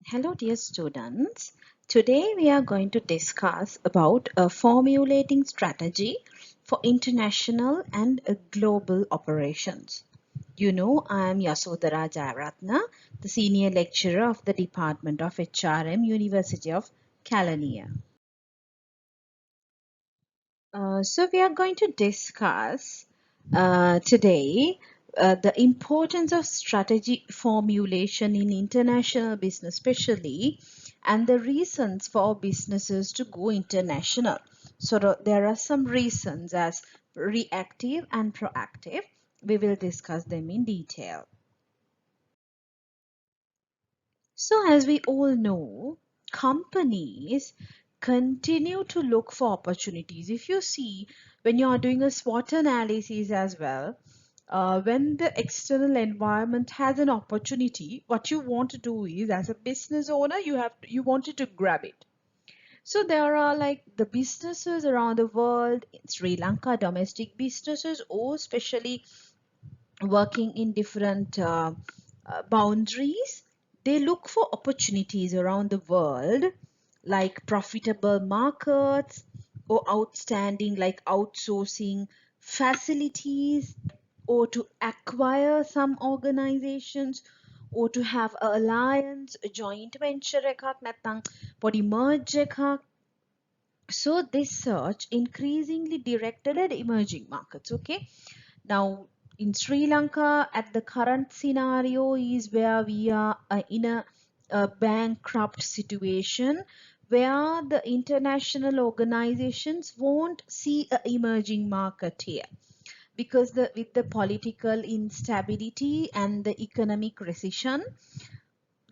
Hello dear students. Today we are going to discuss about a formulating strategy for international and global operations. You know, I am Yasodhara Jayaratna, the senior lecturer of the Department of HRM, University of Kelaniya. So we are going to discuss today the importance of strategy formulation in international business, especially, and the reasons for businesses to go international. So there are some reasons as reactive and proactive. We will discuss them in detail. So as we all know, companies continue to look for opportunities. If you see, when you are doing a SWOT analysis as well, when the external environment has an opportunity, what you want to do is, as a business owner, you wanted to grab it. So there are like the businesses around the world, in Sri Lanka, domestic businesses, or especially working in different boundaries. They look for opportunities around the world, like profitable markets or outstanding, like outsourcing facilities, or to acquire some organizations, or to have an alliance, a joint venture එකක් නැත්නම් පොඩි merge එකක්. So this search increasingly directed at emerging markets. Okay, now in Sri Lanka, at the current scenario is where we are in a bankrupt situation, where the international organizations won't see an emerging market here, because with the political instability and the economic recession,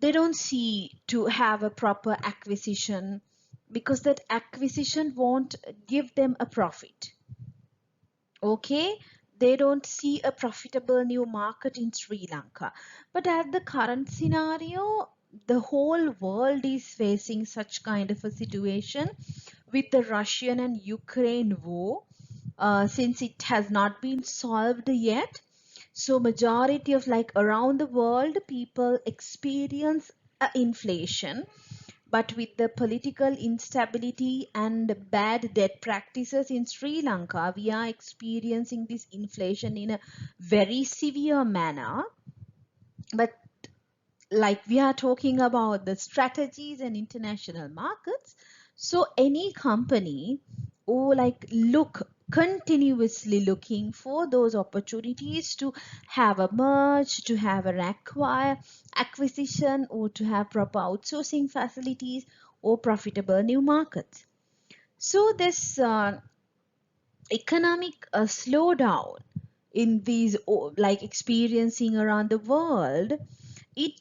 they don't see to have a proper acquisition, because that acquisition won't give them a profit. Okay, they don't see a profitable new market in Sri Lanka. But at the current scenario, the whole world is facing such kind of a situation with the Russian and Ukraine war, since it has not been solved yet. So majority of, like, around the world, people experience inflation. But with the political instability and bad debt practices in Sri Lanka, we are experiencing this inflation in a very severe manner. But like we are talking about the strategies and international markets, so any company or like continuously looking for those opportunities to have a merge, to have an acquisition, or to have proper outsourcing facilities or profitable new markets. So this economic slowdown in these like experiencing around the world, it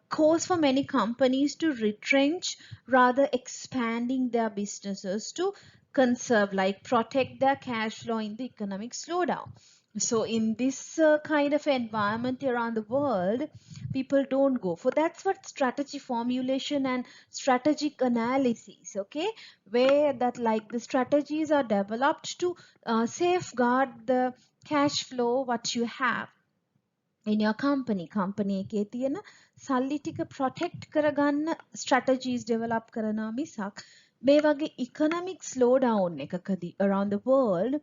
calls for many companies to retrench, rather expanding their businesses to conserve, like protect their cash flow in the economic slowdown. So in this kind of environment around the world, people don't go for, that's what strategy formulation and strategic analysis, okay, where that like the strategies are developed to safeguard the cash flow what you have in your company එකේ තියෙන සල්ලි ටික protect කරගන්න strategies develop කරනවා මිසක් මේ වගේ economic slowdown එකකදී around the world,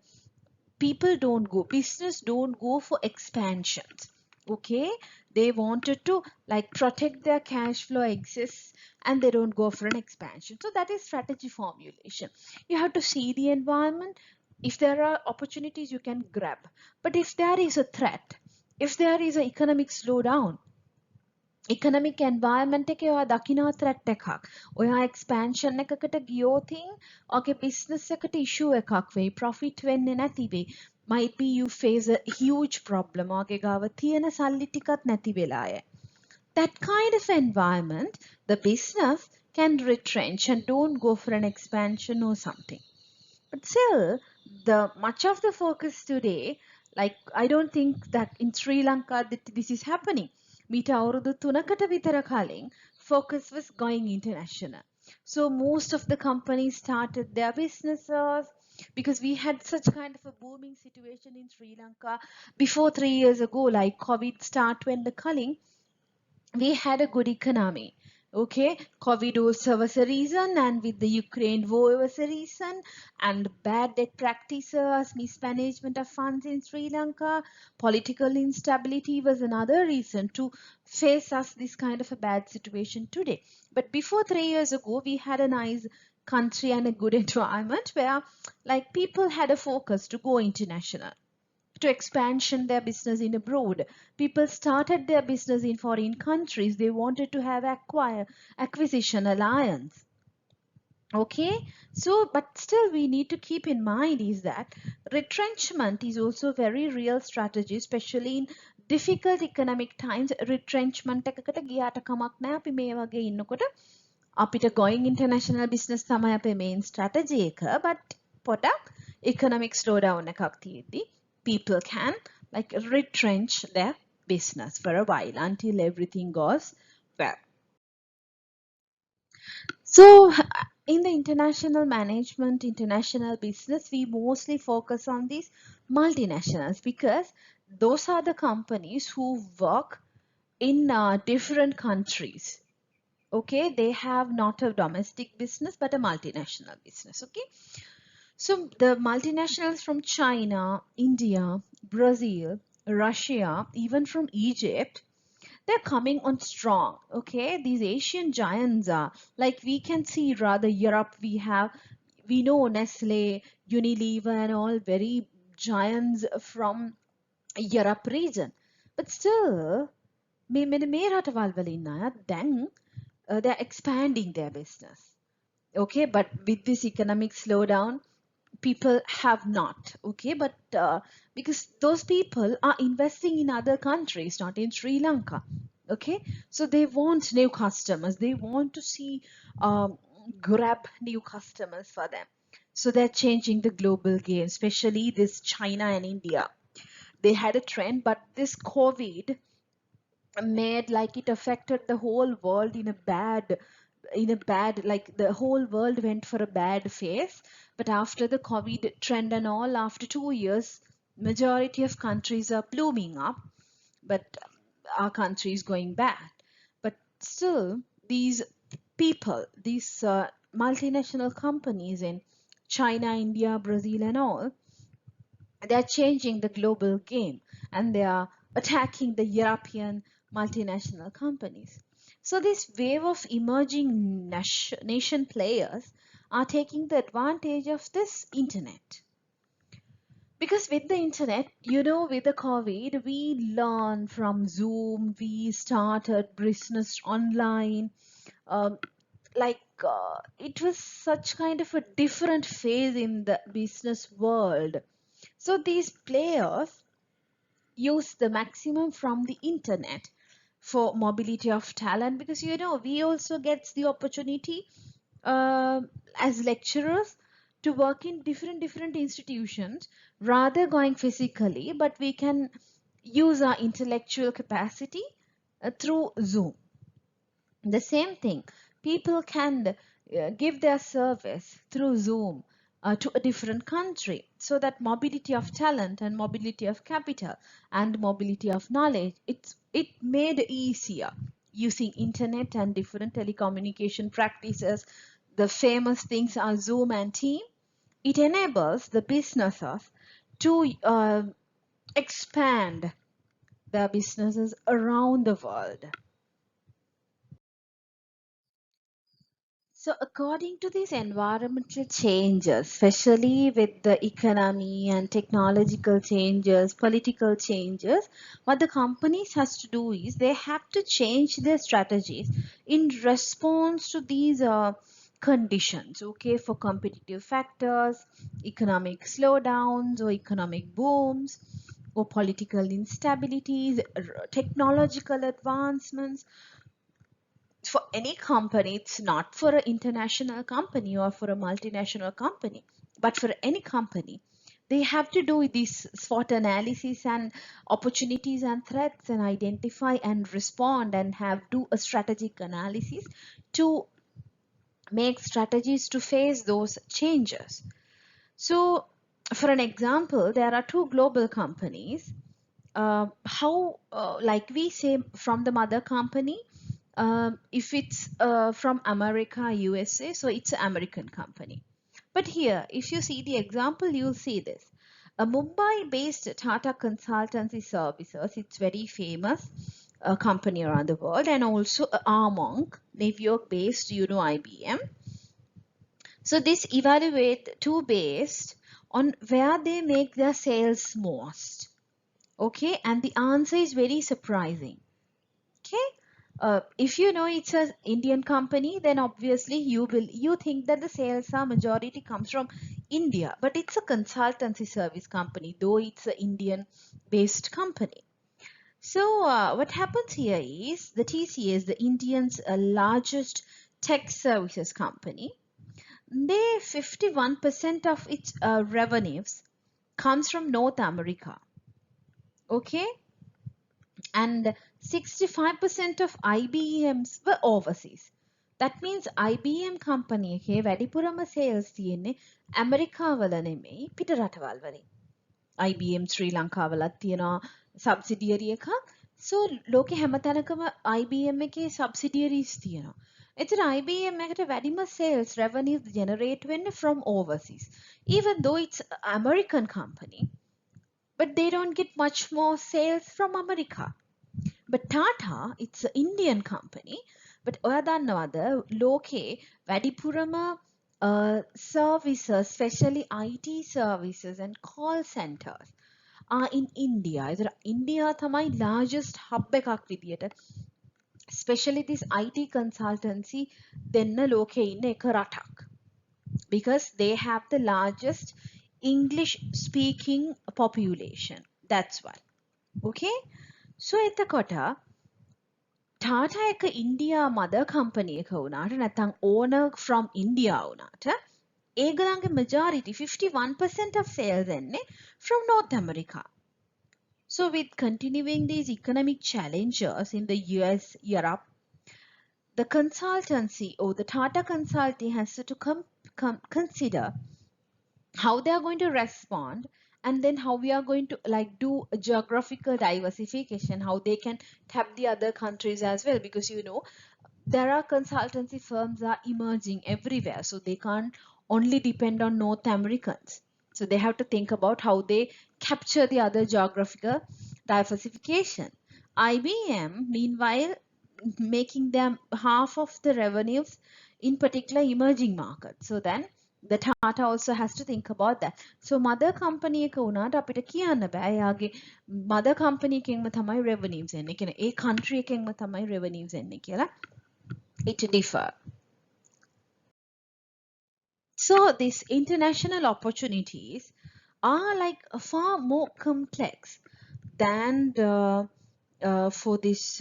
people don't go, business don't go for expansions. Okay, they wanted to like protect their cash flow exists, and they don't go for an expansion. So that is strategy formulation. You have to see the environment. If there are opportunities, you can grab. But if there is a threat, if there is an economic slowdown, economic environment එකේ ඔයා දකිනවා threat එකක්. ඔයා expansion එකකට ගියොතින් ඔගේ business එකට issue එකක් වෙයි. Profit වෙන්නේ නැති වෙයි. Might be you face a huge problem. ඔගේ ගාව තියෙන සල්ලි ටිකත් නැති වෙලා යයි. That kind of environment, the business can retrench and don't go for an expansion or something. But still, the much of the focus today, like I don't think that in Sri Lanka that this is happening. මීට අවුරුදු 3කට විතර කලින් focus was going international. So most of the companies started their businesses because we had such kind of a booming situation in Sri Lanka before 3 years ago, like COVID start when the culling, we had a good economy. Okay, COVID also was a reason, and with the Ukraine war was a reason, and bad debt practices, mismanagement of funds in Sri Lanka, political instability was another reason to face us this kind of a bad situation today. But before 3 years ago, we had a nice country and a good environment where like people had a focus to go international, to expansion their business in abroad. People started their business in foreign countries. They wanted to have acquisition alliance. Okay, so but still we need to keep in mind is that retrenchment is also very real strategy, especially in difficult economic times. Retrenchment එකකට ගියාට කමක් නැහැ. අපි මේ වගේ ඉන්නකොට අපිට going international business තමයි අපේ main strategy එක. But පොඩක් economic slowdown එකක් තියෙද්දි people can like retrench their business for a while until everything goes well. So in the international management, international business, we mostly focus on these multinationals because those are the companies who work in different countries. Okay, they have not a domestic business but a multinational business. Okay, so the multinationals from China, India, Brazil, Russia, even from Egypt, they're coming on strong. Okay, these Asian giants are like we can see rather Europe. We know Nestle, Unilever, and all very giants from Europe region, but still මේ රටවල් වල ඉන්න අය දැන් they're expanding their business. Okay, but with this economic slowdown, people have not. Okay, but because those people are investing in other countries, not in Sri Lanka. Okay, so they want new customers, they want to see grab new customers for them, so they're changing the global game, especially this China and India. They had a trend, but this COVID made like it affected the whole world in a bad, like the whole world went for a bad phase. But after the COVID trend and all, after 2 years, majority of countries are blooming up, but our country is going bad. But still these people, these multinational companies in China, India, Brazil and all, they're changing the global game, and they are attacking the European multinational companies. So this wave of emerging nation players are taking the advantage of this internet. Because with the internet, with the COVID, we learn from Zoom, we started business online. Um, it was such kind of a different phase in the business world. So these players use the maximum from the internet for mobility of talent, because we also get the opportunity uh, as lecturers to work in different institutions rather going physically, but we can use our intellectual capacity through Zoom. The same thing, people can give their service through Zoom to a different country, so that mobility of talent and mobility of capital and mobility of knowledge, it made easier using internet and different telecommunication practices. The famous things are Zoom and Team. It enables the businesses to expand their businesses around the world. So according to these environmental changes, especially with the economy and technological changes, political changes, what the companies has to do is they have to change their strategies in response to these conditions, okay, for competitive factors, economic slowdowns or economic booms, or political instabilities, technological advancements. For any company, it's not for an international company or for a multinational company, but for any company, they have to do this SWOT analysis and opportunities and threats, and identify and respond and have do a strategic analysis to make strategies to face those changes. So for an example, there are two global companies. How like we say from the mother company, If it's from America, USA, so it's an American company. But here, if you see the example, you'll see this. A Mumbai-based Tata Consultancy Services, it's very famous company around the world, and also Armonk, New York-based, IBM. So this evaluate two based on where they make their sales most. Okay, and the answer is very surprising. Okay, if you know it's an Indian company, then obviously you think that the sales are majority comes from India, but it's a consultancy service company, though it's an Indian based company. So what happens here is the TCS, the Indian's largest tech services company, they 51% of its revenues comes from North America. Okay, and 65% of IBMs were overseas. That means IBM company එකේ වැඩිපුරම sales තියෙන්නේ ඇමරිකාවල නෙමෙයි පිට රටවල් වලින්. IBM ශ්‍රී ලංකාවලත් තියෙනවා subsidiary එකක්. So ලෝකේ හැමතැනකම IBM එකේ subsidiaries තියෙනවා. එතන IBM එකට වැඩිම sales revenue generate වෙන්නේ from overseas. Even though it's American company, but they don't get much more sales from America. But Tata, it's an Indian company. But ඔයා දන්නවද ලෝකේ වැඩිපුරම services, especially IT services and call centers are in India. India තමයි largest hub එකක් විදියට, especially this IT consultancy දෙන්න ලෝකේ ඉන්න එක රටක්. Because they have the largest English speaking population. That's why. Okay? So එතකොට ටාටා එක ඉන්ඩියා මදර් කම්පනි එක වුණාට නැත්නම් ඕනර් from India වුණාට ඒගොල්ලන්ගේ majority 51% of sales එන්නේ from North America. So with continuing these economic challenges in the US, Europe, the consultancy or the Tata consulting has to consider how they are going to respond, and then how we are going to like do a geographical diversification, how they can tap the other countries as well, because there are consultancy firms are emerging everywhere, so they can't only depend on North Americans. So they have to think about how they capture the other geographical diversification. IBM meanwhile making them half of the revenues in particular emerging markets. So then the Tata also has to think about that. So mother company එක වුණාට අපිට කියන්න බෑ එයාගේ mother company එකෙන්ම තමයි revenues එන්නේ. කියන්නේ ඒ country එකෙන්ම තමයි revenues එන්නේ කියලා. It differ. So these international opportunities are like far more complex than for these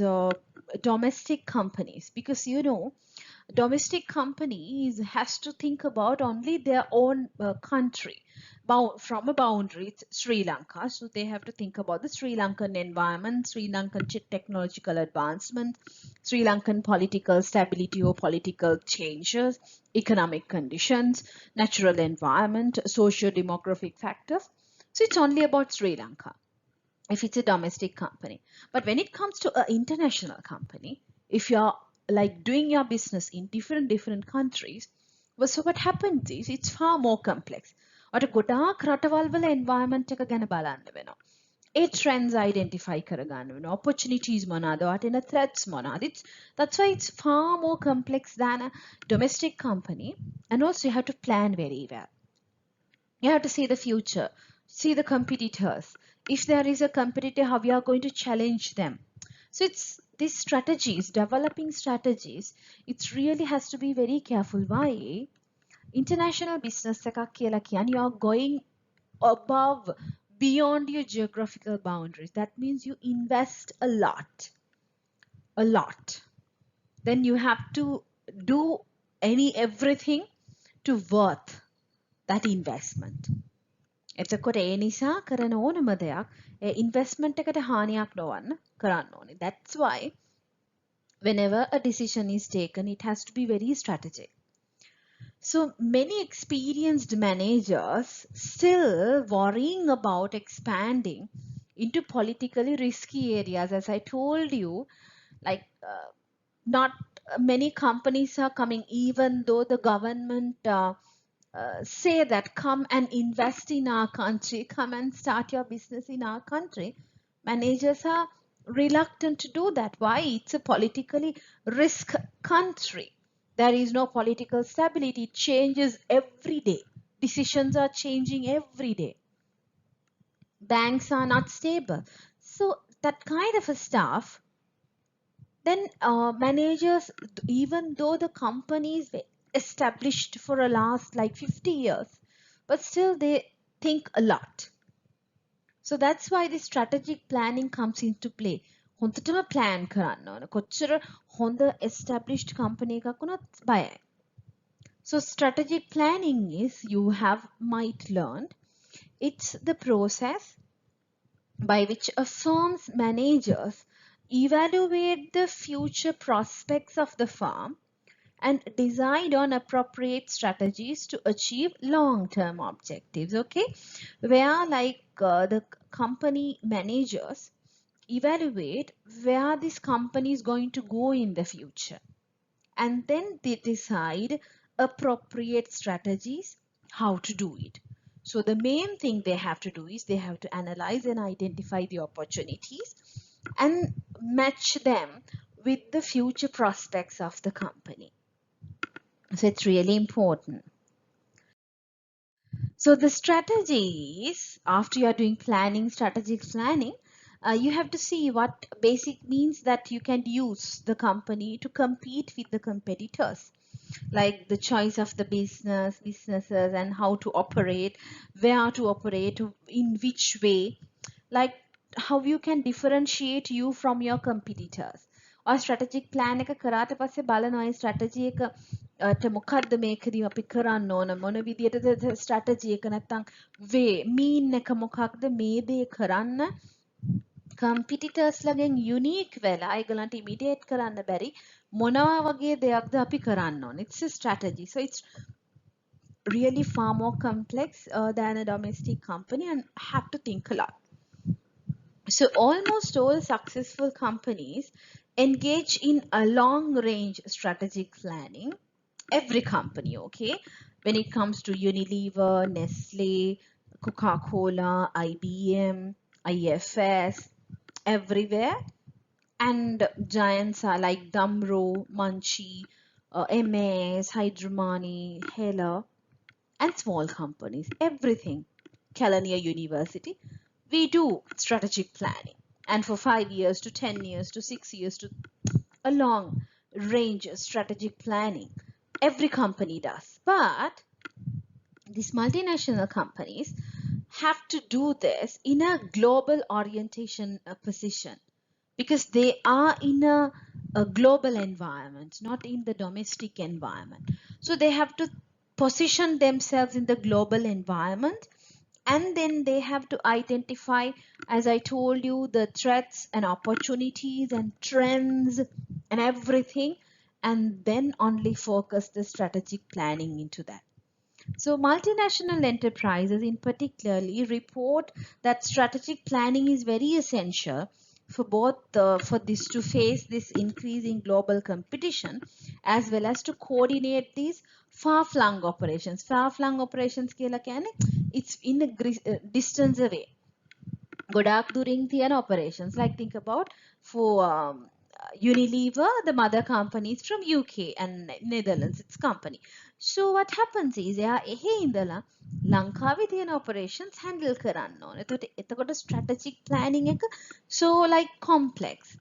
domestic companies, because domestic companies has to think about only their own country. From a boundary, it's Sri Lanka, so they have to think about the Sri Lankan environment, Sri Lankan technological advancement, Sri Lankan political stability or political changes, economic conditions, natural environment, socio-demographic factors. So it's only about Sri Lanka if it's a domestic company. But when it comes to an international company, if you're like doing your business in different countries, well, so what happens is it's far more complex. අට ගොඩාක් රටවල් වල environment එක ගැන බලන්න වෙනවා. ඒ trends identify කරගන්න වෙනවා. Opportunities මොනවාද? what in a threats මොනවාද? That's why it's far more complex than a domestic company. And also you have to plan very well. You have to see the future, see the competitors. If there is a competitor, how we are going to challenge them. So it's these strategies, developing strategies, it really has to be very careful. Why? International business එකක් කියලා කියන්නේ you are going above, beyond your geographical boundaries. That means you invest a lot. Then you have to do everything to worth that investment. එතකොට ඒ නිසා කරන ඕනම දෙයක් ඒ investment එකට හානියක් නොවන්න කරන්න ඕනේ. That's why whenever a decision is taken, it has to be very strategic. So many experienced managers still worrying about expanding into politically risky areas. As I told you, like Not many companies are coming, even though the government say that come and invest in our country, come and start your business in our country. Managers are reluctant to do that. Why? It's a politically risk country. There is no political stability. It changes every day. Decisions are changing every day. Banks are not stable. So that kind of a stuff, then managers, even though the company is established for a last like 50 years, but still they think a lot. So that's why the strategic planning comes into play. හොඳටම plan කරන්න ඕන. කොච්චර හොඳ established company එකක් වුණත් බයයි. So strategic planning is, you have might learned, it's the process by which a firm's managers evaluate the future prospects of the firm and decide on appropriate strategies to achieve long-term objectives. Okay, where like the company managers evaluate where this company is going to go in the future, and then they decide appropriate strategies how to do it. So the main thing they have to do is they have to analyze and identify the opportunities and match them with the future prospects of the company. So it's really important. So the strategies, after you are doing planning, strategic planning, you have to see what basic means that you can use the company to compete with the competitors, like the choice of the businesses and how to operate, where to operate, in which way, like how you can differentiate you from your competitors. Or strategic plan එක කරාට පස්සේ බලනවා ඒ strategy එක මොකද්ද මේකදී අපි කරන්න ඕන, මොන විදියටද strategy එක නැත්තම් way mean එක මොකක්ද මේ දේ කරන්න competitors ලගෙන් unique වෙලා ඒගොල්ලන්ට imitate කරන්න බැරි මොනවා වගේ දෙයක්ද අපි කරන්න ඕන. It's a strategy. So it's really far more complex than a domestic company and have to think a lot. So almost all successful companies engage in a long range strategic planning. Every company, okay? When it comes to Unilever, Nestle, Coca-Cola, IBM, IFS, everywhere. And giants are like Damro, Munchie, MS, Hydromani, Heller, and small companies, everything. Kelaniya University, we do strategic planning. And for 5 years to 10 years to 6 years to a long range strategic planning, every company does. But these multinational companies have to do this in a global orientation position, because they are in a global environment, not in the domestic environment. So they have to position themselves in the global environment, and then they have to identify, as I told you, the threats and opportunities and trends and everything, and then only focus the strategic planning into that. So multinational enterprises in particularly report that strategic planning is very essential for both for this to face this increasing global competition, as well as to coordinate these far-flung operations. Far-flung operations කියලා කියන්නේ it's in a distance away. ගොඩාක් දුරින් තියෙන operations. Like think about for Unilever, the mother company is from UK and Netherlands, it's company. So what happens is එයා එහෙ ඉඳලා ලංකාවේ තියෙන operations handle කරන්න ඕන. එතකොට strategic planning එක so like complex.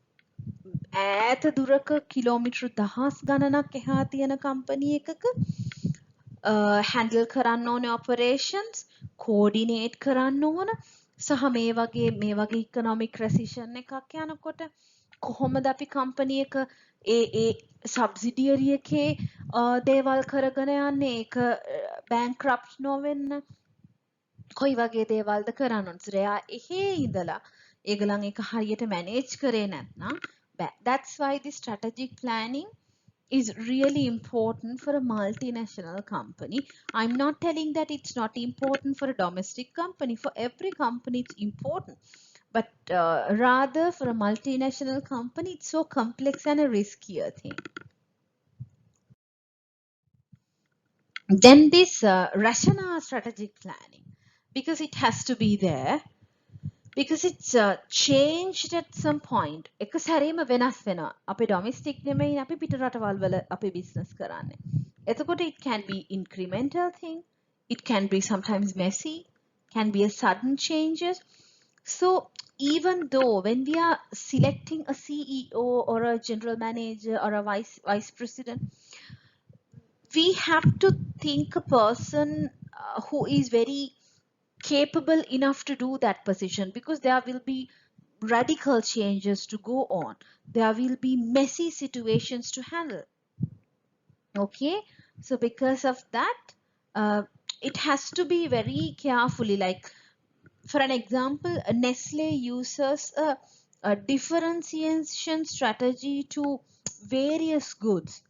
ඈත දුරක කිලෝමීටර් දහස් ගණනක් එහා තියෙන company එකක handle කරන්න ඕන operations, coordinate කරන්න ඕන, සහ මේ වගේ economic recession එකක් යනකොට කොහොමද අපි company එක ඒ subsidiary එකේ දේවල් කරගෙන යන්නේ, ඒක bankrupt නොවෙන්න කොයි වගේ දේවල්ද කරන්න ඕන. එයා එහෙ ඉඳලා ඒගොල්ලන් ඒක හරියට manage කරේ නැත්නම් බෑ. That's why the strategic planning is really important for a multinational company. I'm not telling that it's not important for a domestic company. For every company, it's important. But rather for a multinational company, it's so complex and a riskier thing. Then this rational strategic planning, because it has to be there, because it's changed at some point. එක සැරේම වෙනස් වෙනවා. අපේ domestic නෙමෙයි අපි පිට රටවල් වල අපි බිස්නස් කරන්නේ. එතකොට it can be incremental thing. It can be sometimes messy, can be a sudden changes. So even though when we are selecting a CEO or a general manager or a vice president, we have to think a person who is very capable enough to do that position, because there will be radical changes to go on. There will be messy situations to handle. Okay, so because of that, it has to be very carefully. Like for an example, Nestle uses a differentiation strategy to various goods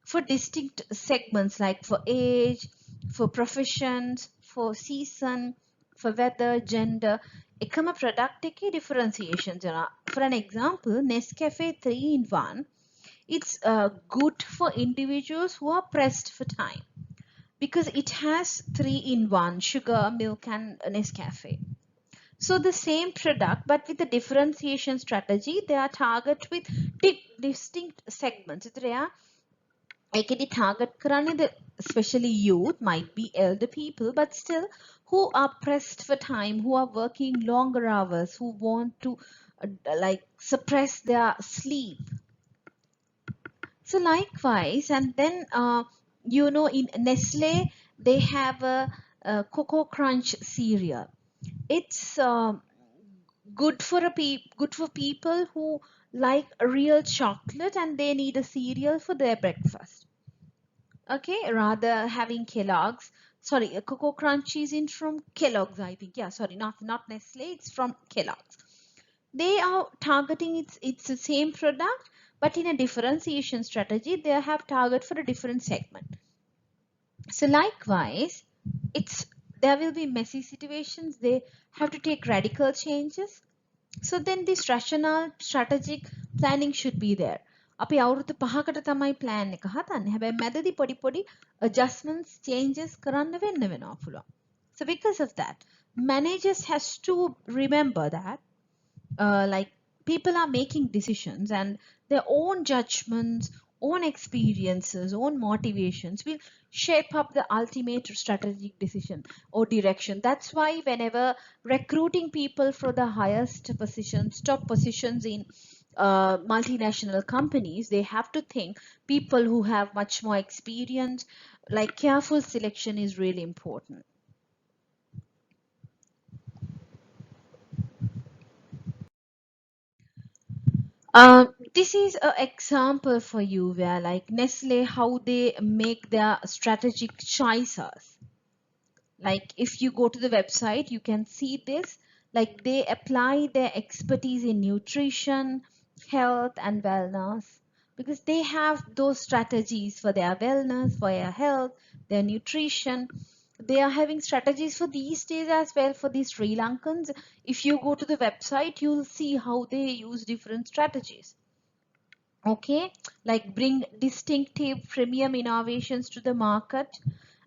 for distinct segments, like for age, for professions, for season, for weather, gender. එකම product එකේ differentiations වෙනවා. For an example, Nescafe 3 in 1, it's good for individuals who are pressed for time, because it has 3 in 1 sugar, milk and Nescafe. So the same product, but with a differentiation strategy, they are target with distinct segments. ඒකෙදි target කරන්නේ the especially youth, might be elder people, but still who are pressed for time, who are working longer hours, who want to like suppress their sleep. So likewise, and then in Nestle they have a Cocoa Crunch cereal. It's good for people who like real chocolate and they need a cereal for their breakfast. Okay, rather having Kellogg's. Sorry, Cocoa Crunch is in from Kellogg's, I think. Yeah, sorry, not Nestle. It's from Kellogg's. They are targeting it's the same product, but in a differentiation strategy, they have target for a different segment. So likewise, it's there will be messy situations. They have to take radical changes. So then this rational strategic planning should be there. අපි අවුරුදු 5කට තමයි plan එක හදන්නේ. හැබැයි මැදදී පොඩි පොඩි adjustments changes කරන්න වෙනවා පුළුවන්. So because of that, managers has to remember that like people are making decisions and their own judgments, own experiences, own motivations will shape up the ultimate strategic decision or direction. That's why whenever recruiting people for the highest positions, top positions in multinational companies, they have to think people who have much more experience. Like careful selection is really important. This is an example for you where like Nestle, how they make their strategic choices. Like if you go to the website, you can see this, like they apply their expertise in nutrition, health and wellness, because they have those strategies for their wellness, for their health, their nutrition. They are having strategies for these days as well for the Sri Lankans. If you go to the website, you'll see how they use different strategies. Okay, like bring distinctive premium innovations to the market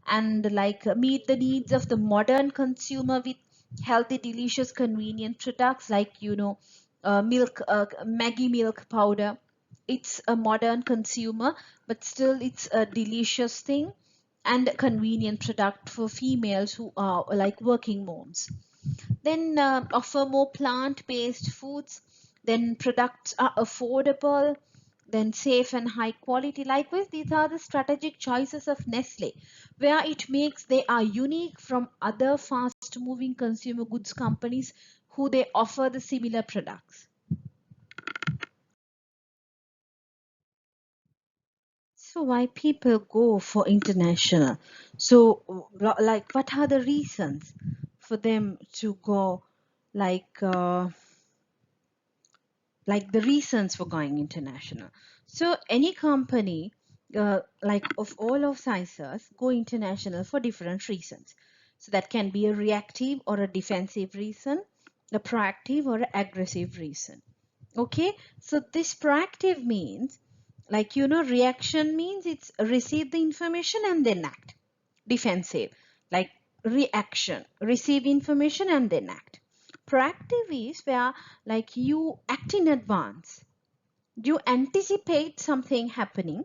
and like meet the needs of the modern consumer with healthy, delicious, convenient products like milk, Maggie milk powder. It's a modern consumer, but still it's a delicious thing and a convenient product for females who are like working moms. Then offer more plant-based foods. Then products are affordable, then safe and high quality. Likewise, these are the strategic choices of Nestle, where it makes they are unique from other fast-moving consumer goods companies who they offer the similar products. So why people go for international? So like what are the reasons for them to go like the reasons for going international? So any company like of all of sizes go international for different reasons. So that can be a reactive or a defensive reason. a proactive or aggressive reason. Okay, so this proactive means, like, reaction means it's receive the information and then act. Defensive, like reaction, receive information and then act. Proactive is where, like, you act in advance, you anticipate something happening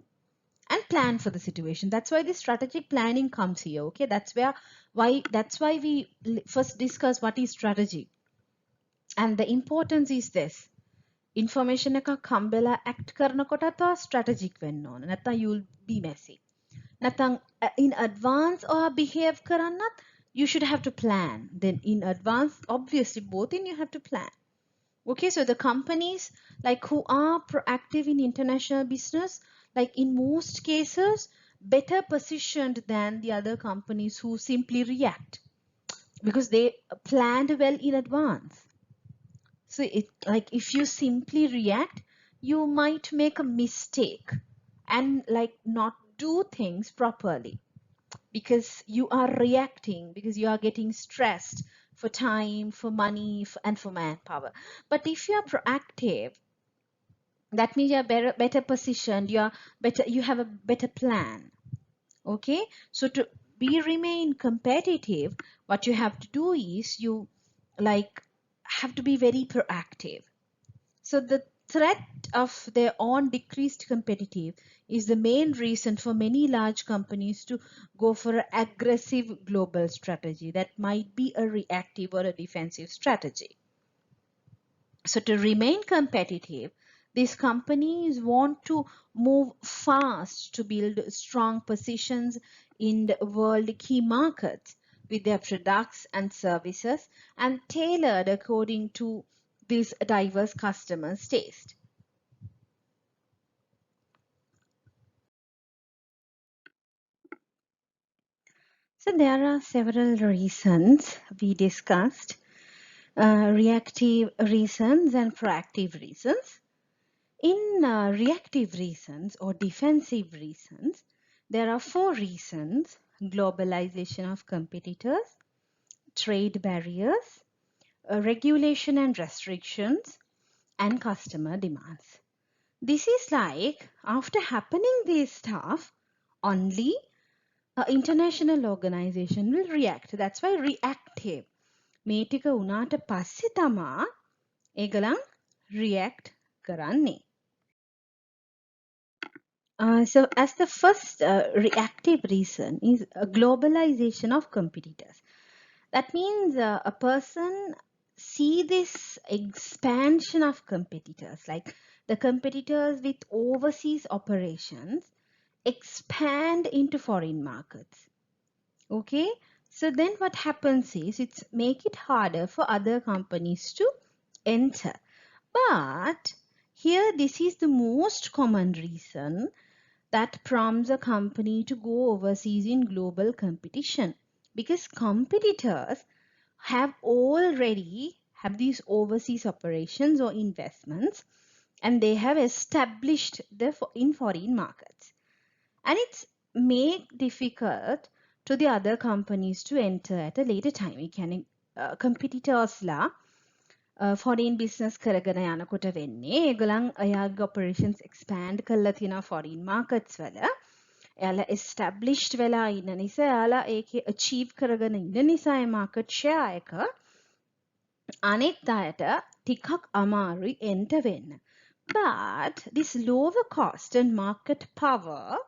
and plan for the situation. That's why the strategic planning comes here. Okay, that's why we first discuss what is strategy. And the importance is this: information එකක් හම්බෙලා act කරනකොටත් strategic වෙන්න ඕන. නැත්නම් you'll be messy. නැත්නම් in advance or behave කරන්නත් you should have to plan. Then in advance, obviously both in you have to plan. Okay, so the companies like who are proactive in international business, like in most cases, better positioned than the other companies who simply react because they planned well in advance. So it, like, if you simply react, you might make a mistake and like not do things properly because you are reacting, because you are getting stressed for time, for money, and for manpower. But if you are proactive, that means you are better positioned, you are better, you have a better plan. Okay, so to be remain competitive, what you have to do is you, like, have to be very proactive. So the threat of their own decreased competitive is the main reason for many large companies to go for an aggressive global strategy that might be a reactive or a defensive strategy. So to remain competitive, these companies want to move fast to build strong positions in the world key markets with their products and services and tailored according to these diverse customers' taste. So there are several reasons we discussed, reactive reasons and proactive reasons. In reactive reasons or defensive reasons, there are four reasons: globalization of competitors, trade barriers, regulation and restrictions, and customer demands. This is like after happening this stuff, only an international organization will react. That's why reactive. මේ ටික උනාට පස්සේ තමා ඒගොල්ලන් react කරන්නේ. So as the first reactive reason is a globalization of competitors. That means a person see this expansion of competitors, like the competitors with overseas operations expand into foreign markets. Okay, so then what happens is it's make it harder for other companies to enter. But here this is the most common reason that prompts a company to go overseas in global competition, because competitors have already have these overseas operations or investments and they have established in foreign markets, and it's make difficult to the other companies to enter at a later time. We can competitors la foreign business කරගෙන යනකොට වෙන්නේ ඒගොල්ලන් එයාගේ operations expand කරලා තියෙනවා foreign markets වල. එයාලා established වෙලා ඉන්න නිසා එයාලා ඒකේ achieve කරගෙන ඉන්න නිසා ඒ market share එක අනිත් අයට ටිකක් අමාරුයි enter වෙන්න. But this lower cost and market power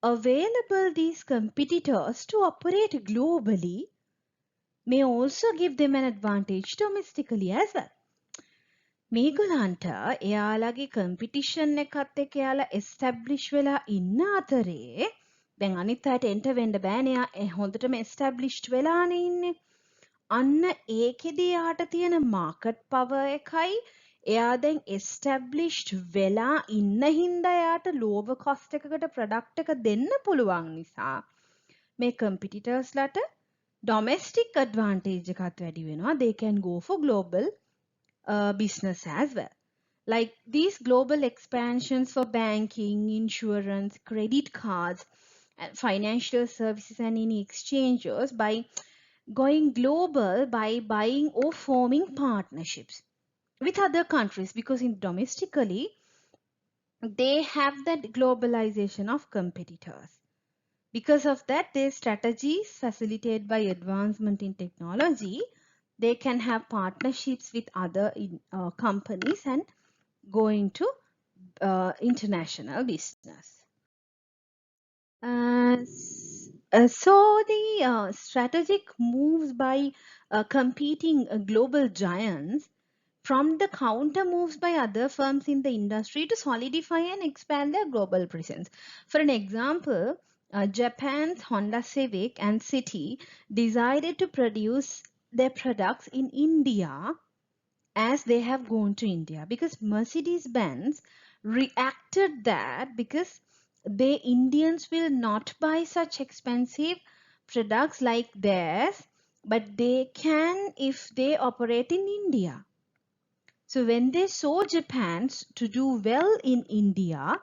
available these competitors to operate globally may also give them an advantage domestically as well. මේගොල්ලන්ට එයාලගේ කම්පිටිෂන් එකත් එක්ක එයාලා එස්ටැබ්ලිෂ් වෙලා ඉන්න අතරේ දැන් අනිත් අයට එන්ටර් වෙන්න බෑනේ. එයා හොඳටම එස්ටැබ්ලිෂ්ඩ් වෙලානේ ඉන්නේ. අන්න ඒකෙදි එයාට තියෙන මාකට් පවර් එකයි එයා දැන් එස්ටැබ්ලිෂ්ඩ් වෙලා ඉන්න හින්දා එයාට ලෝව කොස්ට් එකකට ප්‍රොඩක්ට් එක දෙන්න පුළුවන් නිසා මේ කම්පිටිටර්ස්ලට ඩොමෙස්ටික් ඇඩ්වාන්ටේජ් එකත් වැඩි වෙනවා. They can go for global business as well. Like these global expansions for banking, insurance, credit cards, and financial services and any exchanges by going global by buying or forming partnerships with other countries, because in domestically they have that globalization of competitors. Because of that, their strategies facilitated by advancement in technology, they can have partnerships with other companies and go into international business. So the strategic moves by competing global giants from the counter moves by other firms in the industry to solidify and expand their global presence. For an example, Japan's Honda Civic and City decided to produce their products in India as they have gone to India, because Mercedes-Benz reacted that because they Indians will not buy such expensive products like theirs, but they can if they operate in India. So when they saw Japan to do well in India,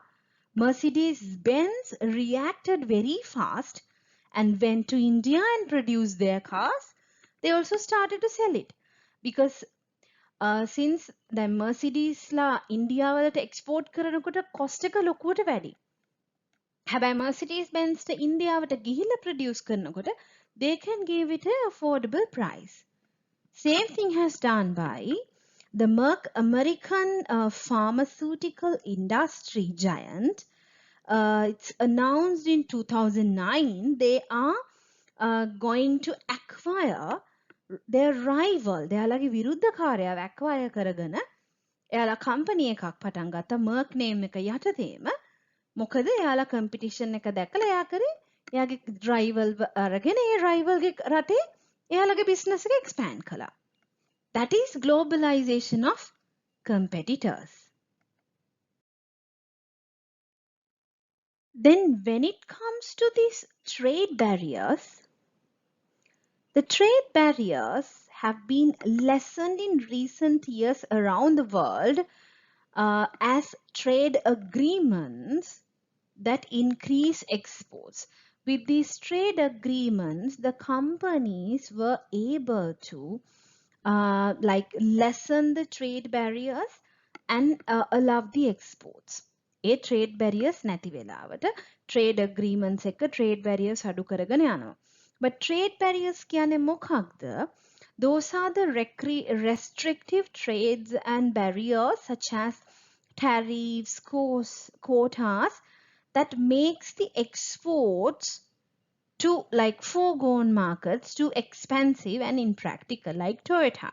Mercedes-Benz reacted very fast and went to India and produced their cars. They also started to sell it because since the Mercedes la India වලට export කරනකොට cost එක ලොකුවට වැඩි. හැබැයි Mercedes-Benz ට ඉන්දියාවට ගිහිල්ලා produce කරනකොට they can give it an affordable price. Same thing has done by the Merck American pharmaceutical industry giant. It's announced in 2009 they are going to acquire their rival. එයාලගේ විරුද්ධකාරයාව acquire කරගෙන එයාලා company එකක් පටන් ගත්තා Merck name එක යටතේම. මොකද එයාලා competition එක දැකලා එයා කරේ එයාගේ rival අරගෙන ඒ rival ගේ රටේ එයාලගේ business එක expand කළා. That is globalization of competitors. Then when it comes to these trade barriers, the trade barriers have been lessened in recent years around the world as trade agreements that increase exports. With these trade agreements, the companies were able to like lessen the trade barriers and allow the exports. A trade barriers නැති වෙලාවට trade agreements එක trade barriers අඩු කරගෙන යනවා. But trade barriers කියන්නේ මොකක්ද? Those are the restrictive trades and barriers such as tariffs, quotas that makes the exports to like foregone markets too expensive and impractical, like Toyota.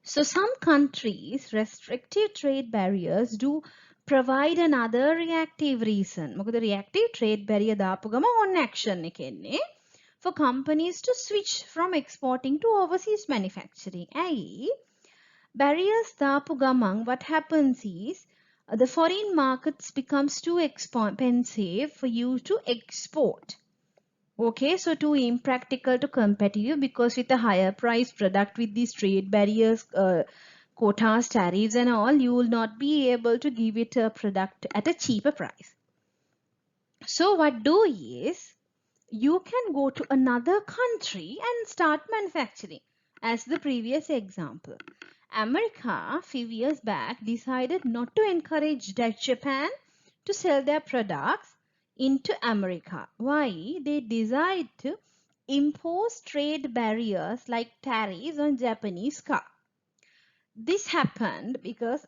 So some countries restrictive trade barriers do provide another reactive reason. මොකද reactive trade barrier දාපු ගම on action එක එන්නේ for companies to switch from exporting to overseas manufacturing. ඇයි? Barriers දාපු ගමන් what happens is the foreign markets becomes too expensive for you to export. Okay, so too impractical to competitive because with a higher price product with these trade barriers, quotas, tariffs and all, you will not be able to give it a product at a cheaper price. So what do is, you can go to another country and start manufacturing. As the previous example, America a few years back decided not to encourage Japan to sell their products into America. Why? They decided to impose trade barriers like tariffs on Japanese car. This happened because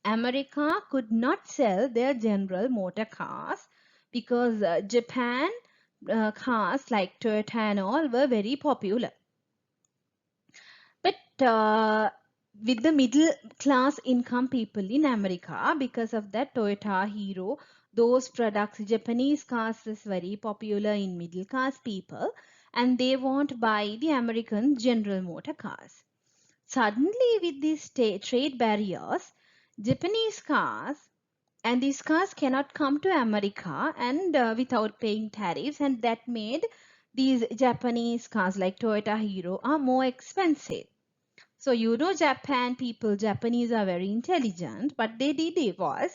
America could not sell their General Motor cars because Japan cars like Toyota and all were very popular. But with the middle class income people in America, because of that Toyota, Hero, those products, Japanese cars is very popular in middle class people and they won't buy the American General Motor cars. Suddenly with these trade barriers, Japanese cars and these cars cannot come to America and without paying tariffs, and that made these Japanese cars like Toyota Hero are more expensive. So you know Japan people, Japanese are very intelligent. What they did was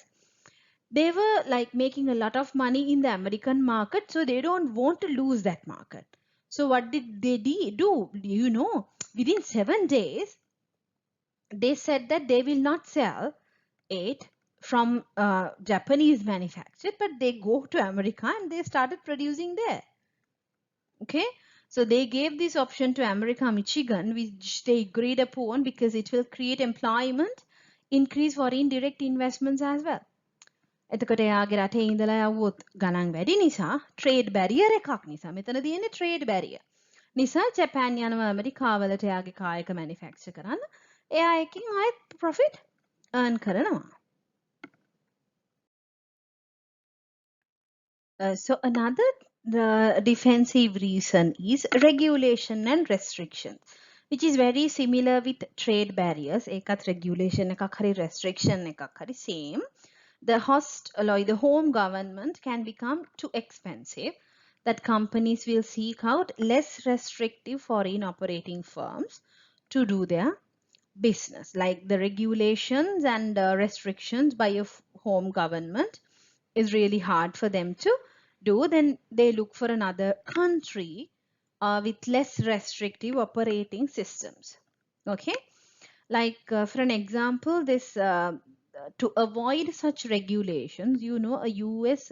they were like making a lot of money in the American market, so they don't want to lose that market. So what did they do? You know, within 7 days, they said that they will not sell it from Japanese manufactured, but they go to America and they started producing there. Okay, so they gave this option to America, Michigan, which they agreed upon because it will create employment, increase foreign direct investments as well. එතකොට එයාගේ රටේ ඉඳලා යවුවොත් ගණන් වැඩි නිසා trade barrier එකක් නිසා මෙතන තියෙන්නේ ට්‍රේඩ් බැරියර් නිසා ජපාන් යනවා ඇමරිකාවලට එයාගේ කායක මැනුෆැක්චර් කරන්න එයා එකකින් ආයෙත් ප්‍රොෆිට් earn කරනවා. So another defensive reason is regulation and restrictions, which is very similar with trade barriers. ඒකත් regulation එකක් හරි restriction එකක් හරි same. The the home government can become too expensive, that companies will seek out less restrictive foreign operating firms to do their business. Like the regulations and restrictions by a home government is really hard for them to do, then they look for another country with less restrictive operating systems. Okay, like for an example, this to avoid such regulations, you know, a US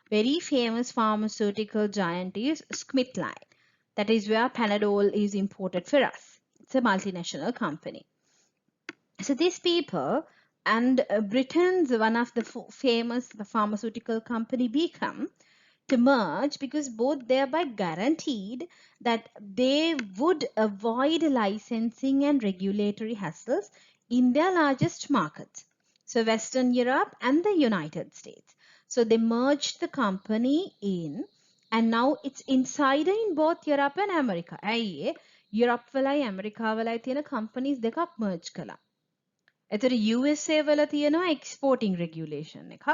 very famous pharmaceutical giant is Smithline. That is where Panadol is imported for us. It's a multinational company. So these people and Britain's one of the famous pharmaceutical company become to merge because both thereby guaranteed that they would avoid licensing and regulatory hassles in their largest markets. So Western Europe and the United States. So they merged the company in and now it's insider in both Europe and America. ඇයි Europe වලයි America වලයි තියෙන companies දෙකක් merge කළා. එතකොට USA වල තියෙනවා exporting regulation එකක්.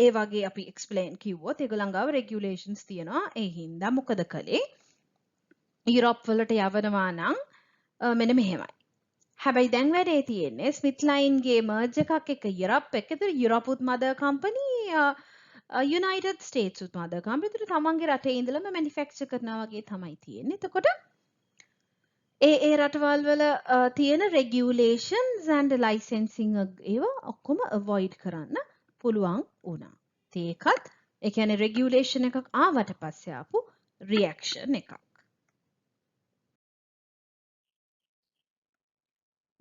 ඒ වගේ අපි explain කිව්වොත් ඒගොල්ලන් ගාව regulations තියෙනවා. ඒ හින්දා මොකද කළේ? යුරෝප් වලට යවනවා නම් මෙන්න මෙහෙමයි. හැබැයි දැන් වැඩේ තියෙන්නේ ස්මිත්ලයින් ගේ merge එකක් එක යුරෝප් එක. ඒතර යුරෝප් උත් mother company United States උත් mother company. ඒතර තමන්ගේ රටේ ඉඳලම manufacture කරනවා වගේ තමයි තියෙන්නේ. එතකොට ඒ රටවල් වල තියෙන regulations and licensing ඒවා ඔක්කොම avoid කරන්න පුළුවන් වුණා. ඒකත් ඒ කියන්නේ regulation එකක් ආවට පස්සේ ආපු reaction එකක්.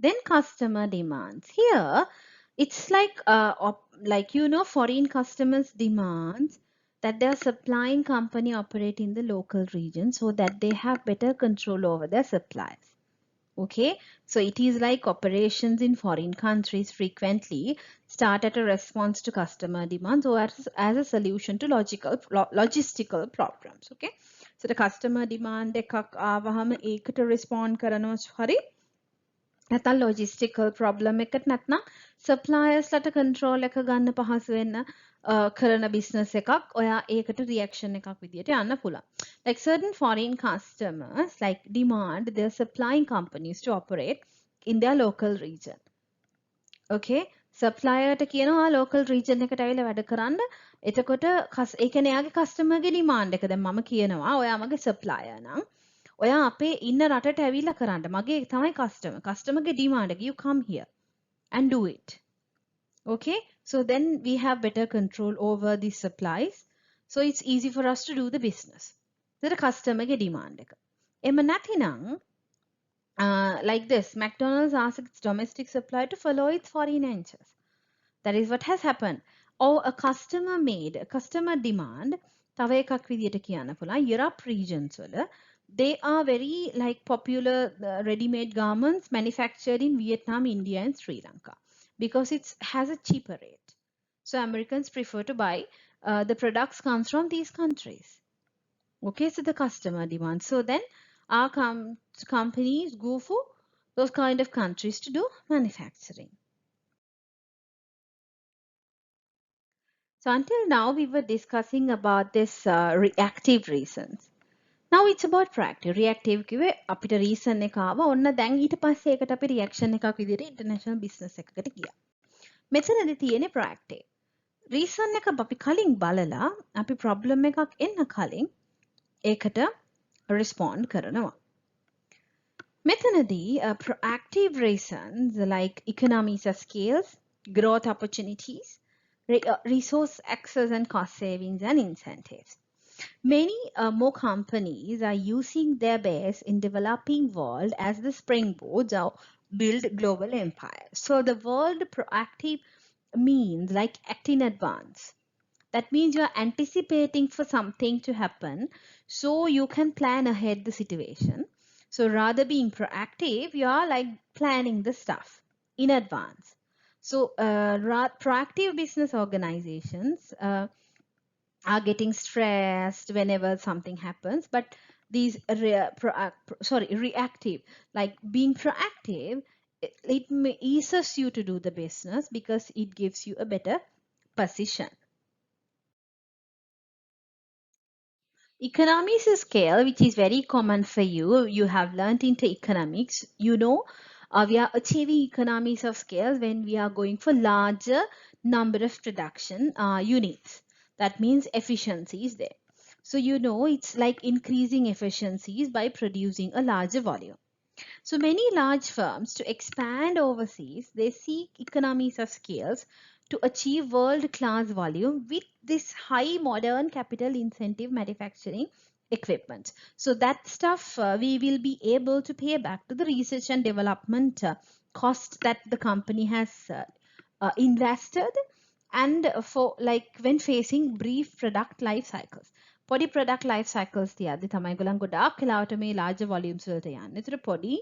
Then customer demands. Here it's like you know, foreign customers demands that their supplying company operate in the local region so that they have better control over their supplies. Okay, so it is like operations in foreign countries frequently start at a response to customer demands or as a solution to logistical problems. Okay, so the customer demand එකක් ආවහම ඒකට respond කරනවා හරි නැත්නම් logistical problem එකකට නැත්නම් suppliers ලට control එක ගන්න පහසු වෙන්න කරන business එකක් ඔයා ඒකට reaction එකක් විදියට යන්න පුළුවන්. Like certain foreign customers like demand their supplying companies to operate in their local region. Okay, supplier ට කියනවා local region එකට ඇවිල්ලා වැඩ කරන්න. එතකොට ඒ කියන්නේ එයාගේ customer ගේ demand එක. දැන් මම කියනවා ඔයා මගේ supplier නම් ඔයා අපේ ඉන්න රටට ඇවිල්ලා කරන්න. මගේ තමයි customer ගේ demand එක. You come here and do it. Okay, so then we have better control over the supplies. So it's easy for us to do the business. The customer ගේ demand එක. එම නැතිනම් like this, McDonald's asks its domestic supplier to follow its foreign ventures. That is what has happened. Or a customer demand, තව එකක් විදියට කියන්න පුළුවන්. Europe regions වල they are very like popular ready-made garments manufactured in Vietnam, India and Sri Lanka because it has a cheaper rate. So Americans prefer to buy the products comes from these countries. Okay, so the customer demand. So then our companies go for those kind of countries to do manufacturing. So until now we were discussing about this reactive reasons. Now it's about proactive. Reactive කිව්වේ අපිට reason එක ආව ඔන්න දැන් ඊට පස්සේ ඒකට අපි reaction එකක් විදිහට international business එකකට ගියා. මෙතනදී තියෙන්නේ proactive. Reason එක අපි කලින් බලලා අපි problem එකක් එන්න කලින් ඒකට respond කරනවා. මෙතනදී proactive reasons like economies of scales, growth opportunities, resource access and cost savings and incentives. Many more companies are using their base in developing world as the springboards of build global empires. So the world proactive means like act in advance. That means you are anticipating for something to happen so you can plan ahead the situation. So rather being proactive, you are like planning the stuff in advance. So proactive business organizations are getting stressed whenever something happens, but these reactive, like being proactive, it eases you to do the business because it gives you a better position. Economies of scale, which is very common for you, you have learned into economics, you know, we are achieving economies of scale when we are going for larger number of production units. That means efficiency is there. So you know it's like increasing efficiencies by producing a larger volume. So many large firms to expand overseas, they seek economies of scales to achieve world-class volume with this high modern capital incentive manufacturing equipment. So that stuff we will be able to pay back to the research and development cost that the company has invested, and for like when facing brief product life cycles. පොඩි product life cycles තියද්දි තමයි ඒගොල්ලන් ගොඩාක් වෙලාවට මේ larger volumes වලට යන්නේ. ඒතර පොඩි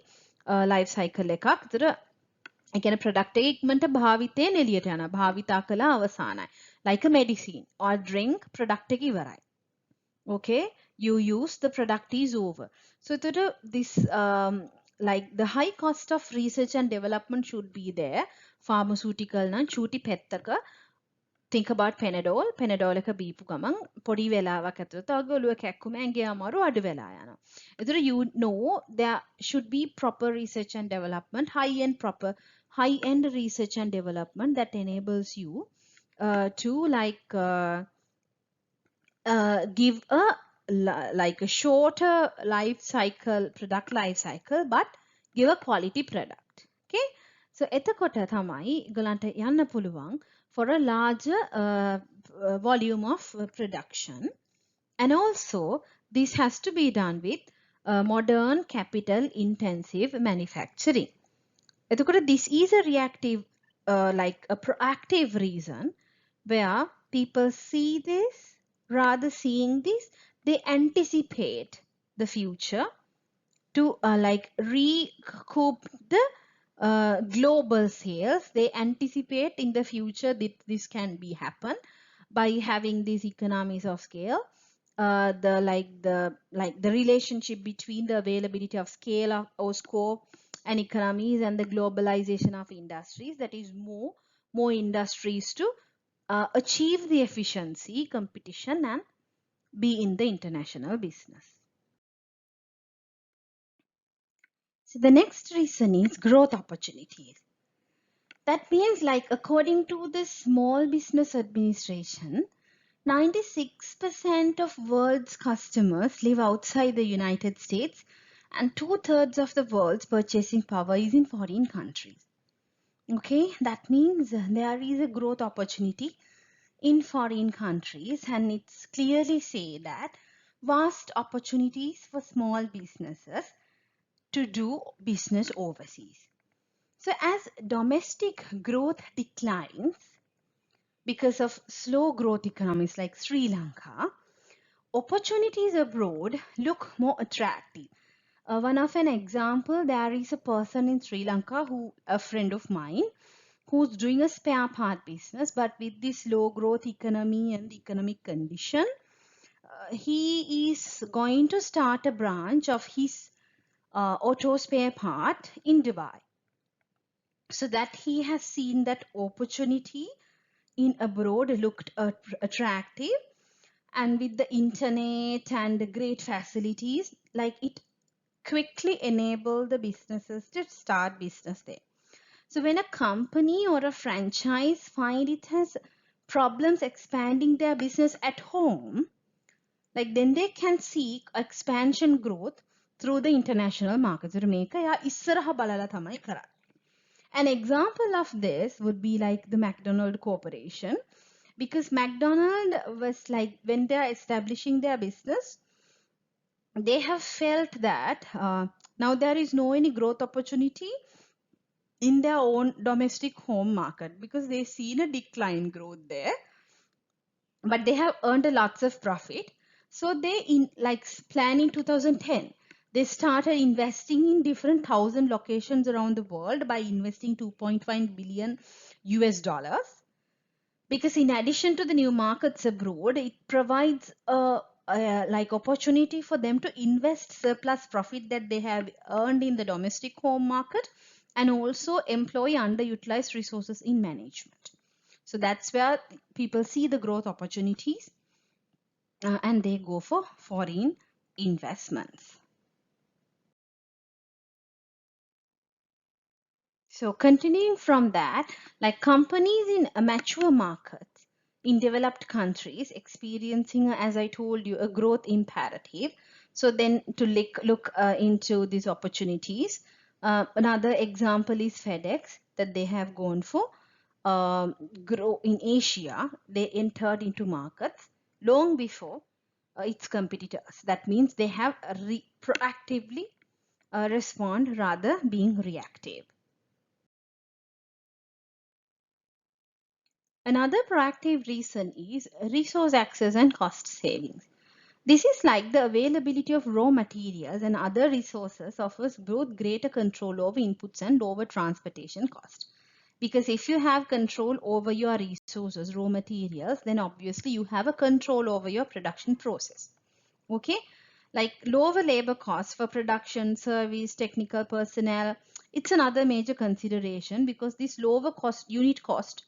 life cycle එකක්. ඒතර ඒ කියන්නේ product එක ඉක්මනට භාවිතයෙන් එළියට යනවා. භාවිතා කළා අවසానයි. Like a medicine or drink product එක ඉවරයි. Okay, you use the product is over. So this like the high cost of research and development should be there. Pharmaceutical නම් චූටි පෙත්තක think about Panadol. Panadol එක බීපු ගමන් පොඩි වෙලාවක් ඇතුළත ඔගේ ඔළුව කැක්කුම ඇඟේ අමාරු අඩු වෙලා යනවා. ඒතර you know there should be proper research and development, high end research and development that enables you to like give a like a shorter life cycle, product life cycle, but give a quality product. Okay, so එතකොට තමයි ගලන්ට යන්න පුළුවන් for a larger volume of production, and also this has to be done with modern capital intensive manufacturing. එතකොට this is a reactive like a proactive reason where people see this, rather seeing this, they anticipate the future to like recoup the global sales. They anticipate in the future that this can be happen by having these economies of scale. The relationship between the availability of scale of, or scope and economies and the globalization of industries, that is more industries to achieve the efficiency, competition, and be in the international business. So the next reason is growth opportunities. That means like according to the Small Business Administration, 96% of world's customers live outside the United States and 2/3 of the world's purchasing power is in foreign countries. Okay, that means there is a growth opportunity in foreign countries, and it's clearly say that vast opportunities for small businesses to do business overseas. So as domestic growth declines because of slow growth economies like Sri Lanka, opportunities abroad look more attractive. One of an example, there is a person in Sri Lanka, a friend of mine, who's doing a spare part business, but with this low growth economy and economic condition, he is going to start a branch of his auto spare part in Dubai. So that he has seen that opportunity in abroad looked attractive, and with the internet and the great facilities, like it quickly enabled the businesses to start business there. So when a company or a franchise find it has problems expanding their business at home, Like then they can seek expansion growth through the international markets. මේක එයා ඉස්සරහ බලලා තමයි කරන්නේ. An example of this would be like the McDonald Corporation, because McDonald was like when they are establishing their business, they have felt that now there is no any growth opportunity in their own domestic home market because they've seen a decline growth there, but they have earned a lots of profit. So they in like planning 2010, they started investing in different thousand locations around the world by investing 2.5 billion US dollars, because in addition to the new markets abroad, it provides a like opportunity for them to invest surplus profit that they have earned in the domestic home market and also employ underutilized resources in management. So that's where people see the growth opportunities and they go for foreign investments. So continuing from that, like companies in mature markets in developed countries experiencing, as I told you, a growth imperative. So then to look into these opportunities. Another example is FedEx that they have gone for grow in Asia. They entered into markets long before its competitors. That means they have proactively respond rather being reactive. Another proactive reason is resource access and cost savings. This is like the availability of raw materials and other resources offers both greater control over inputs and lower transportation cost. Because if you have control over your resources, raw materials, then obviously you have a control over your production process. Okay, like lower labor costs for production, service, technical personnel, it's another major consideration because this lower cost unit cost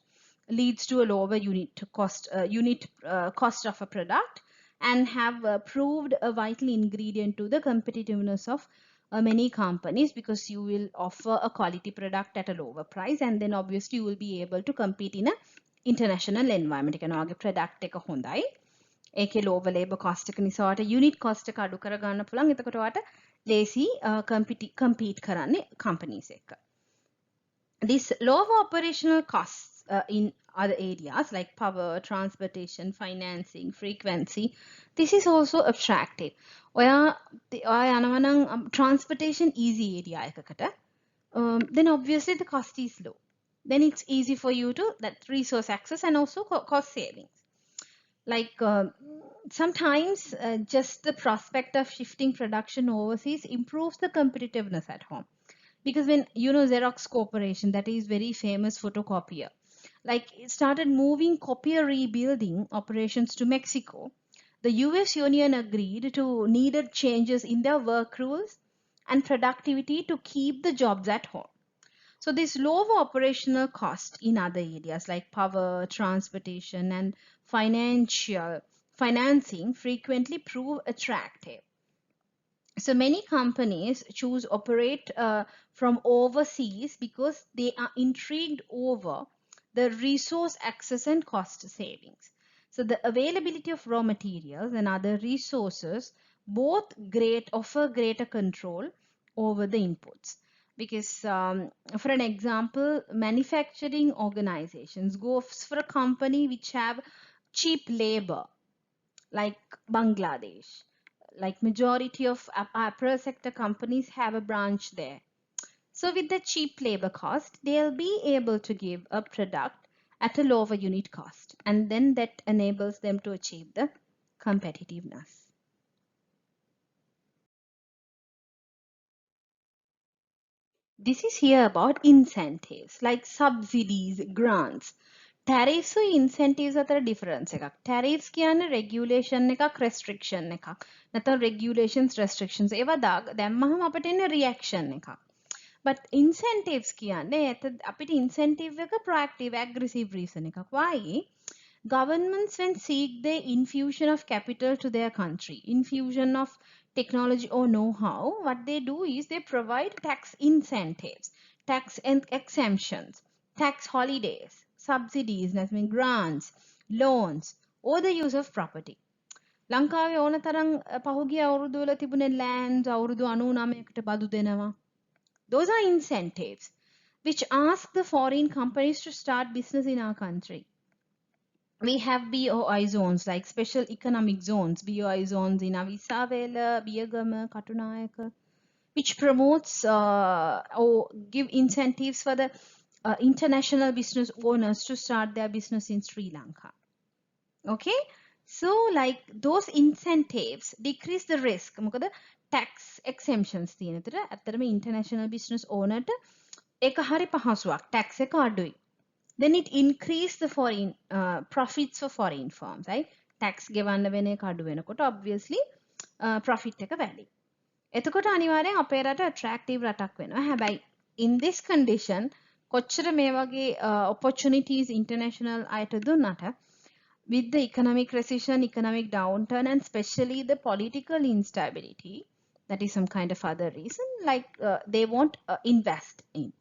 leads to a lower unit cost of a product and have proved a vital ingredient to the competitiveness of many companies, because you will offer a quality product at a lower price and then obviously you will be able to compete in a international environment. එකන ඔයාගේ product එක හොඳයි, ඒකේ lower labor cost එක නිසා ඔයාට unit cost එක අඩු කර ගන්න පුළුවන්. එතකොට ඔයාට ලේසි compete කරන්න companies එක්ක. These lower operational costs in other areas like power, transportation, financing, frequency, this is also attractive. ඔයා යනවා නම් transportation easy area එකකට, then obviously the cost is low. Then it's easy for you to that resource access and also cost savings. Like sometimes just the prospect of shifting production overseas improves the competitiveness at home, because when you know Xerox Corporation, that is very famous photocopier, like it started moving copier rebuilding operations to Mexico, the US Union agreed to needed changes in their work rules and productivity to keep the jobs at home. So this lower operational cost in other areas like power, transportation, and financing frequently prove attractive. So many companies choose operate from overseas because they are intrigued over the resource access and cost savings. So the availability of raw materials and other resources both offer greater control over the inputs. Because for an example, manufacturing organizations go for a company which have cheap labor like Bangladesh. Like majority of apparel sector companies have a branch there. So with the cheap labor cost, they'll be able to give a product at a lower unit cost, and then that enables them to achieve the competitiveness. This is here about incentives like subsidies, grants. Tariffs or incentives අතර difference එකක්. Tariffs කියන්නේ regulation එකක්, restriction එකක්. නැත්නම් regulations, restrictions. ඒවා දැම්මහම අපිට එන්නේ reaction එකක්. But incentives කියන්නේ අපිට incentive එක proactive, aggressive reason එකක්. Why? Governments, when seek the infusion of capital to their country, infusion of technology or know-how, what they do is they provide tax incentives, tax exemptions, tax holidays, subsidies, that means grants, loans, or the use of property. ලංකාවේ ඕන තරම් පහුගිය අවුරුදු වල තිබුණේ lands අවුරුදු 99කට බදු දෙනවා. Those are incentives which ask the foreign companies to start business in our country. We have BOI zones, like special economic zones, BOI zones in Avisavela, Biyagama, Katunayaka, which promotes or give incentives for the international business owners to start their business in Sri Lanka. Okay, so like those incentives decrease the risk. මොකද tax exemptions තියෙන. ඒතර ඇත්තටම international business owner ට ඒක හරි පහසුවක්. tax එක අඩුයි. Then it increase the foreign profits for foreign firms, right? tax ගෙවන්න වෙන එක අඩු වෙනකොට obviously profit එක වැඩි. එතකොට අනිවාර්යෙන් අපේ රට attractive රටක් වෙනවා. හැබැයි in this condition කොච්චර මේ වගේ opportunities international අයට දුන්නට with the economic recession, economic downturn, and especially the political instability, that is some kind of other reason, like they won't invest in.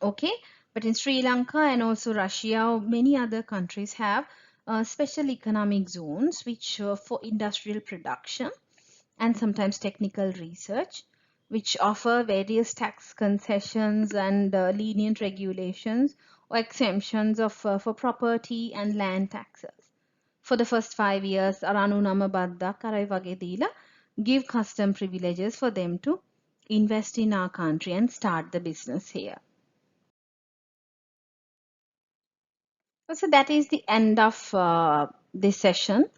Okay, but in Sri Lanka and also Russia, many other countries have special economic zones which for industrial production and sometimes technical research, which offer various tax concessions and lenient regulations or exemptions of for property and land taxes. For the first 5 years, Aranu Nama Badda Karai Wage Dila give custom privileges for them to invest in our country and start the business here. So that is the end of this session.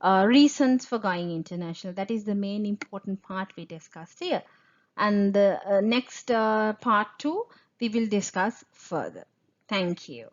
Reasons for going international. That is the main important part we discussed here. And the next part 2, we will discuss further. Thank you.